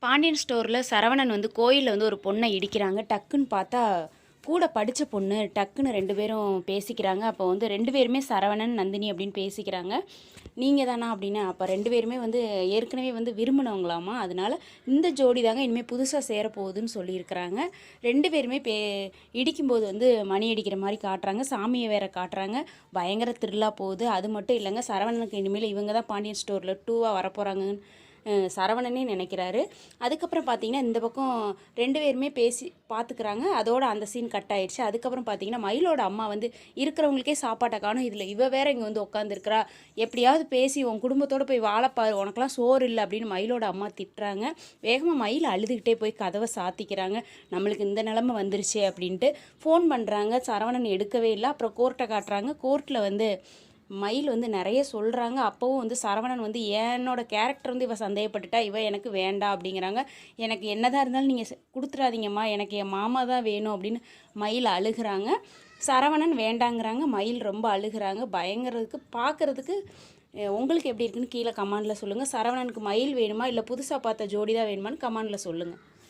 பாண்டியன் ஸ்டோரில் சரவணன் வந்து கோயிலில் வந்து ஒரு பொண்ணை இடிக்கிறாங்க. டக்குன்னு பார்த்தா கூட படித்த பொண்ணு டக்குன்னு ரெண்டு பேரும் பேசிக்கிறாங்க. அப்போ வந்து ரெண்டு பேருமே சரவணன் நந்தினி அப்படின்னு பேசிக்கிறாங்க. நீங்கள் தானா அப்படின்னு. அப்போ ரெண்டு பேருமே வந்து ஏற்கனவே வந்து விரும்பினவங்களாமா. அதனால இந்த ஜோடி தாங்க இனிமேல் புதுசாக சேரப்போகுதுன்னு சொல்லியிருக்கிறாங்க. ரெண்டு பேருமே இடிக்கும்போது வந்து மணி அடிக்கிற மாதிரி காட்டுறாங்க. சாமியை வேற காட்டுறாங்க. பயங்கர த்ரில்லாக போகுது. அது மட்டும் இல்லைங்க, சரவணனுக்கு இனிமேல் இவங்க தான் பாண்டியன் ஸ்டோரில் 2ஆக வரப்போகிறாங்கன்னு சரவணனே நினைக்கிறாரு. அதுக்கப்புறம் பார்த்தீங்கன்னா இந்த பக்கம் ரெண்டு பேருமே பேசி பார்த்துக்கிறாங்க. அதோட அந்த சீன் கட் ஆயிடுச்சு. அதுக்கப்புறம் பார்த்தீங்கன்னா மயிலோட அம்மா வந்து இருக்கிறவங்களுக்கே சாப்பாட்டை காணும், இதில் இவ வேற இங்கே வந்து உட்காந்துருக்கிறா, எப்படியாவது பேசி உன் குடும்பத்தோடு போய் வாழைப்பாரு, உனக்கெல்லாம் சோறு இல்லை அப்படின்னு மயிலோட அம்மா திட்டுறாங்க. வேகமாக மயில் அழுதுகிட்டே போய் கதவை சாத்திக்கிறாங்க. நம்மளுக்கு இந்த நிலமை வந்துருச்சு அப்படின்ட்டு ஃபோன் பண்ணுறாங்க. சரவணன் எடுக்கவே இல்லை. அப்புறம் கோர்ட்டை காட்டுறாங்க. கோர்ட்டில் வந்து மயில் வந்து நிறைய சொல்கிறாங்க. அப்போவும் வந்து சரவணன் வந்து என்னோட கேரக்டர் வந்து இவ சந்தேகப்பட்டுட்டா, இவ எனக்கு வேண்டாம் அப்படிங்கிறாங்க. எனக்கு என்னதான் இருந்தாலும் நீங்கள் கொடுத்துடாதீங்கம்மா, எனக்கு என் மாமா தான் வேணும் அப்படின்னு மயில் அழுகிறாங்க. சரவணன் வேண்டாங்கிறாங்க. மயில் ரொம்ப அழுகிறாங்க. பயங்கரதுக்கு பார்க்குறதுக்கு உங்களுக்கு எப்படி இருக்குன்னு கீழே கமெண்டில் சொல்லுங்கள். சரவணனுக்கு மயில் வேணுமா இல்லை புதுசாக பார்த்த ஜோடி தான் வேணுமான்னு கமெண்டில் சொல்லுங்கள்.